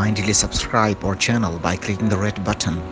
Kindly subscribe our channel by clicking the red button.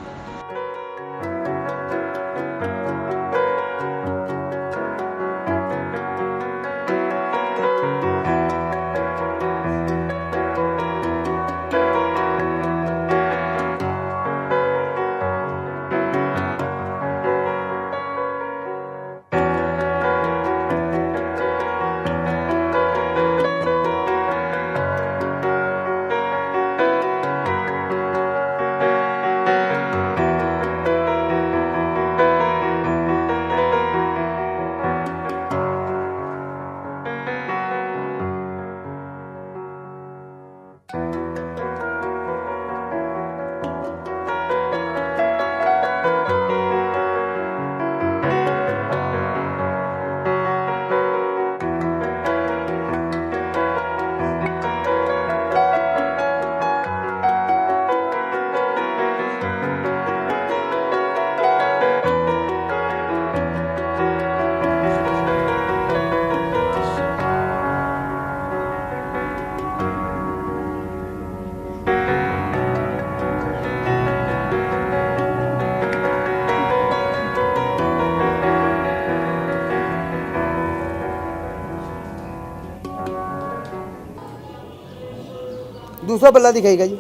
दूसरा पल्ला दिखाएगा जी।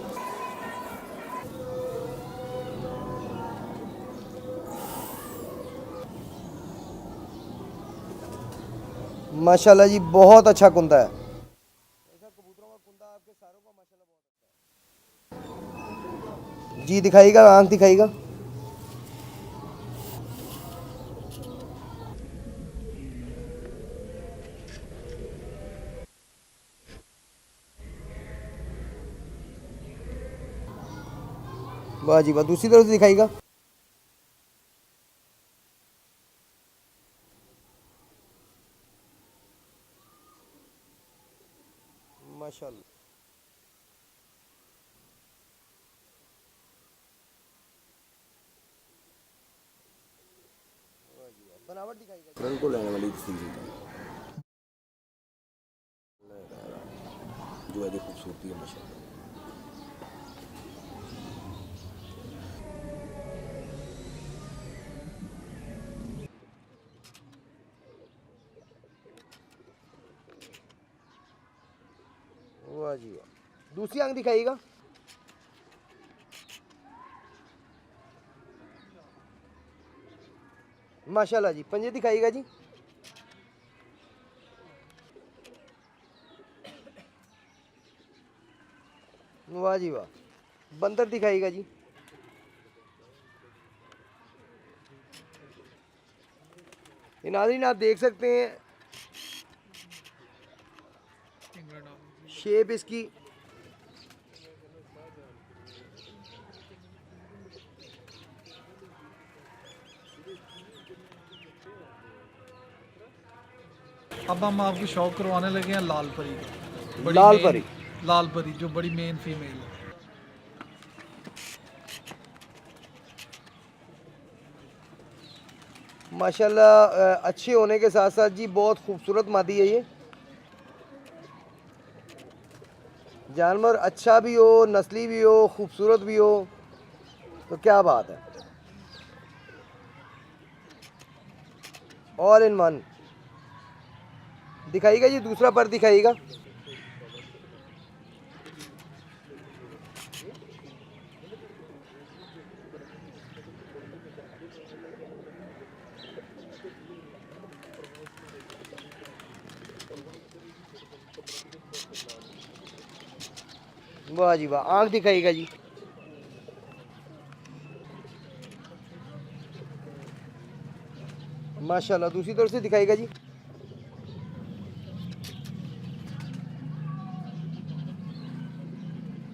माशाल्लाह जी, बहुत अच्छा कुंदा है। ऐसा कबूतरों का कुंदा आपके सारों का माशाल्लाह बहुत अच्छा है जी। दिखाइएगा, आंख दिखाइएगा। वाह जी वाह, दूसरी तरफ से दिखाइएगा। माशाल्लाह, बनावट दिखाइएगा। रंग को लेने वाली चीज़ है जो है खूबसूरती है माशाल्लाह। वाह जी वाह, दूसरी आंख दिखाइएगा। माशाल्लाह जी, पंजे दिखाइएगा जी। वाह जी वाह, बंदर दिखाइएगा जी। ये नाज़रीन आप देख सकते हैं शेप इसकी। अब हम आपको शौक करवाने लगे हैं लाल परी का। बड़ी लाल main- परी। लाल परी जो बड़ी मेन फीमेल है। माशाल्लाह अच्छे होने के साथ साथ जी बहुत खूबसूरत मादी है ये। जानवर अच्छा भी हो, नस्ली भी हो, खूबसूरत भी हो, तो क्या बात है। All in one. दिखाइएगा जी, दूसरा पर दिखाइएगा। वाह जी वाह, आंख दिखाइएगा जी। माशाल्लाह, दूसरी तरफ से दिखाइएगा जी।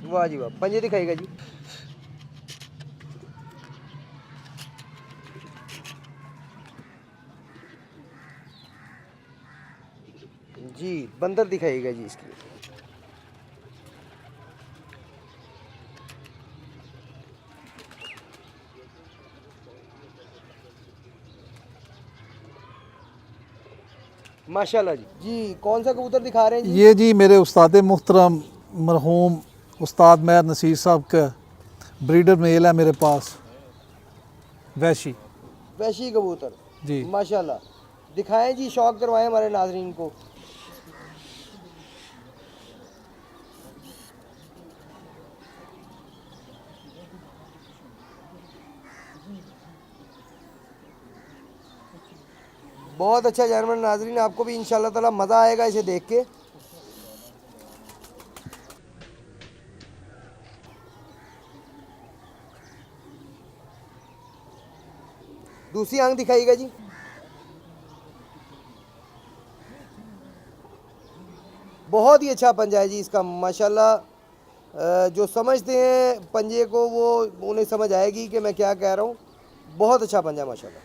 वाह जी वाह, पंजे दिखाइएगा जी। जी, बंदर दिखाइएगा जी इसकी। माशाल्लाह जी। जी, कौन सा कबूतर दिखा रहे हैं जी? ये जी मेरे उस्ताद मुहतरम मरहूम उस्ताद महर नसीर साहब का ब्रीडर मेल है मेरे पास, वैशी वैशी कबूतर जी। माशाल्लाह, दिखाएं जी, शौक करवाएं हमारे नाजरीन को। बहुत अच्छा जानवर नाजरीन, आपको भी इंशाल्लाह ताला मज़ा आएगा इसे देख के। दूसरी आंख दिखाइएगा जी। बहुत ही अच्छा पंजा है जी इसका माशाल्लाह। जो समझते हैं पंजे को वो उन्हें समझ आएगी कि मैं क्या कह रहा हूँ। बहुत अच्छा पंजा माशाल्लाह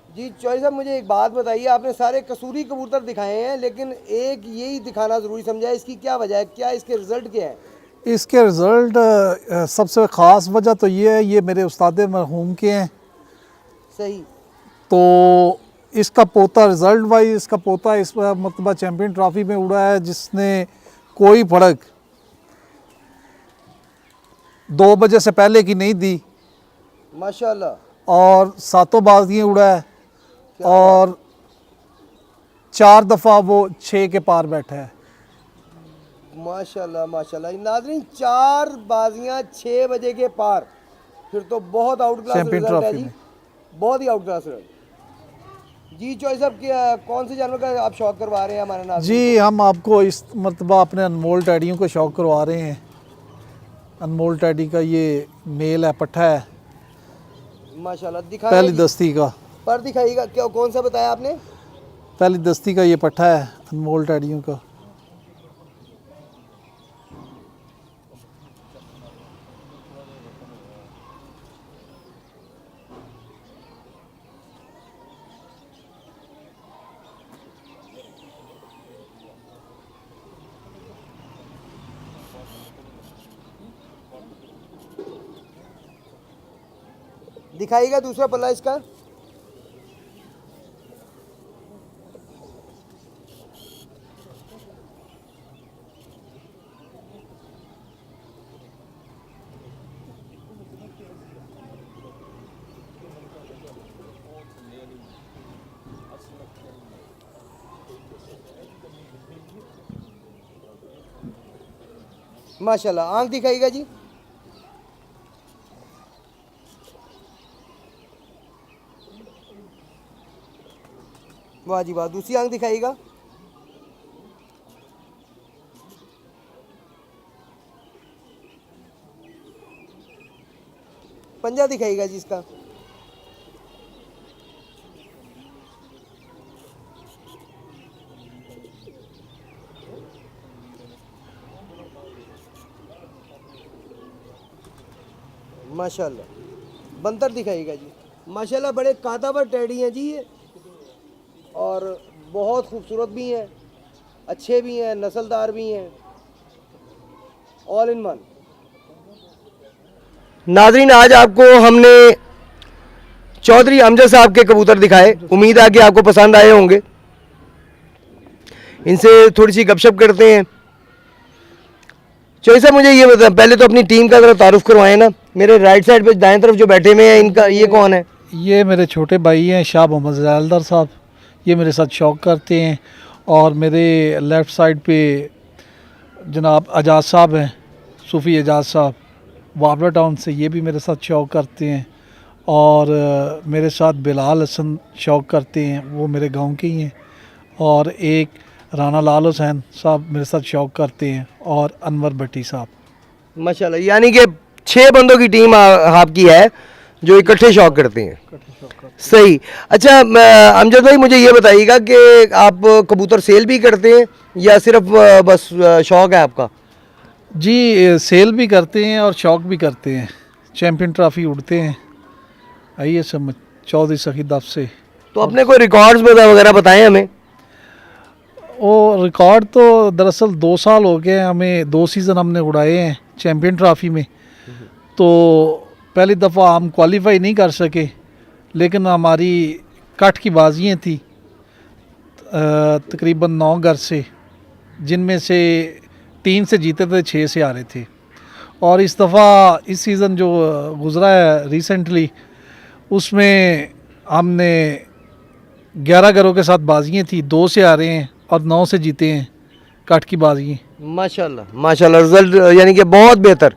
जी। चौधरी साहब मुझे एक बात बताइए, आपने सारे कसूरी कबूतर दिखाए हैं लेकिन एक यही दिखाना ज़रूरी समझा है, इसकी क्या वजह है, क्या इसके रिज़ल्ट क्या है? इसके रिज़ल्ट सबसे ख़ास वजह तो ये है, ये मेरे उस्ताद मरहूम के हैं। सही। तो इसका पोता रिज़ल्ट वाइज, इसका पोता इस मरतबा चैम्पियन ट्रॉफी में उड़ा है, जिसने कोई फर्क 2 बजे से पहले की नहीं दी माशाल्लाह। और 7 बाजियाँ उड़ा है और 4 दफ़ा वो 6 के पार बैठा है। माशाल्लाह माशाल्लाह नाज़रीन, 4 बाजियाँ 6 बजे के पार, फिर तो बहुत आउट क्लास चैम्पियन रिजल्ट है ट्रॉफी जी, में। बहुत ही आउट क्लास रिजल्ट जी। चौधरी साहब कौन से जानवर का आप शौक करवा रहे हैं हमारे नाज़रीन जी, हम आपको इस मरतबा अपने अनमोल टैडियों को शौक करवा रहे हैं। अनमोल टैडी का ये मेल है, पट्ठा है, को? माशाल्लाह दिखाएं पहली जी। दस्ती का, पर दिखाइएगा, क्या कौन सा बताया आपने? पहली दस्ती का ये पट्ठा है अनमोल टैडियों का। दिखाइएगा दूसरा पल्ला इसका। माशाल्लाह, आंख दिखाइएगा जी। वाह जी वाह, दूसरी आंख दिखाइएगा। पंजा दिखाइएगा जी इसका। माशाल्लाह, बंतर दिखाइएगा जी। माशाल्लाह, बड़े कादावर टैडी हैं जी ये, और बहुत खूबसूरत भी हैं, अच्छे भी हैं, नस्लदार भी हैं, ऑल इन वन। नाजरीन, आज आपको हमने चौधरी अमजद साहब के कबूतर दिखाए, उम्मीद है कि आपको पसंद आए होंगे। इनसे थोड़ी सी गपशप करते हैं। चौधरी साहब मुझे ये बताएं, पहले तो अपनी टीम का ज़रा तारुफ करवाएं ना। मेरे राइट साइड पे दाएं तरफ जो बैठे हुए हैं, इनका ये कौन है? ये मेरे छोटे भाई हैं शाह मोहम्मद जलालदार साहब, ये मेरे साथ शौक करते हैं। और मेरे लेफ़्ट साइड पे जनाब एजाज साहब हैं, सूफ़ी एजाज साहब, वावला टाउन से, ये भी मेरे साथ शौक करते हैं। और मेरे साथ बिलाल हसन शौक करते हैं, वो मेरे गांव के ही हैं। और एक राना लाल हुसैन साहब मेरे साथ शौक करते हैं, और अनवर भट्टी साहब। माशाल्लाह, यानी कि 6 बंदों की टीम आपकी है जो इकट्ठे शौक करते हैं। सही। अच्छा अमजद भाई, मुझे ये बताइएगा कि आप कबूतर सेल भी करते हैं या सिर्फ बस शौक है आपका? जी, सेल भी करते हैं और शौक भी करते हैं। चैम्पियन ट्रॉफी उड़ते हैं, आइए सब चौधरी सखीद से। तो अपने कोई रिकॉर्ड्स वगैरह बताएं हमें। वो रिकॉर्ड तो दरअसल 2 साल हो गए हमें, 2 सीज़न हमने उड़ाए हैं चैम्पियन ट्रॉफी में। तो पहली दफ़ा हम क्वालिफाई नहीं कर सके, लेकिन हमारी कट की बाजियाँ थी तकरीबन 9 घर से, जिनमें से 3 से जीते थे, 6 से हारे थे। और इस दफ़ा इस सीज़न जो गुज़रा है रिसेंटली, उसमें हमने 11 घरों के साथ बाजियाँ थी, 2 से हारे हैं और 9 से जीते हैं, कट की बाजी। माशाल्लाह माशाल्लाह, रिजल्ट यानी कि बहुत बेहतर।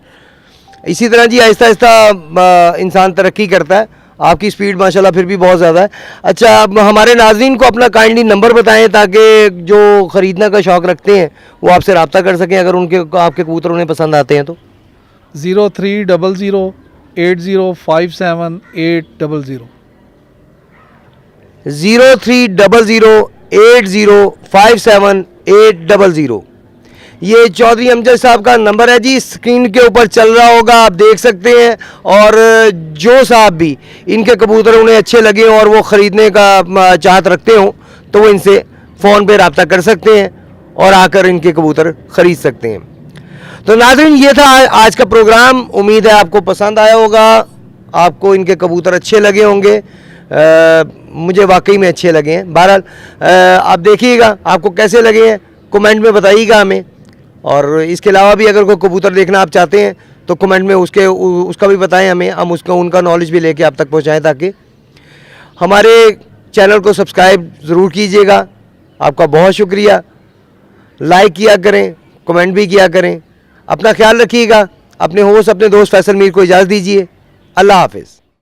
इसी तरह जी आहिस्ता आहिस्ता इंसान तरक्की करता है। आपकी स्पीड माशाल्लाह फिर भी बहुत ज़्यादा है। अच्छा, अब हमारे नाज़रीन को अपना काइंडली नंबर बताएं ताकि जो ख़रीदने का शौक़ रखते हैं वो आपसे रब्ता कर सकें, अगर उनके आपके कबूतर उन्हें पसंद आते हैं तो। 0300 8057 800। 0300 8057 800। ये चौधरी अमजद साहब का नंबर है जी, स्क्रीन के ऊपर चल रहा होगा, आप देख सकते हैं। और जो साहब भी इनके कबूतर उन्हें अच्छे लगे और वो ख़रीदने का चाहत रखते हों तो वो इनसे फ़ोन पे रब्ता कर सकते हैं और आकर इनके कबूतर ख़रीद सकते हैं। तो नाज़रीन, ये था आज का प्रोग्राम। उम्मीद है आपको पसंद आया होगा, आपको इनके कबूतर अच्छे लगे होंगे। मुझे वाकई में अच्छे लगे हैं। बहरहाल आप देखिएगा आपको कैसे लगे हैं, कमेंट में बताइएगा हमें। और इसके अलावा भी अगर कोई कबूतर देखना आप चाहते हैं तो कमेंट में उसका भी बताएं हमें, हम उसका उनका नॉलेज भी लेके आप तक पहुंचाएं, ताकि हमारे चैनल को सब्सक्राइब ज़रूर कीजिएगा। आपका बहुत शुक्रिया। लाइक किया करें, कमेंट भी किया करें। अपना ख्याल रखिएगा। अपने होस्ट अपने दोस्त फैसल मीर को इजाज़त दीजिए। अल्लाह हाफिज़।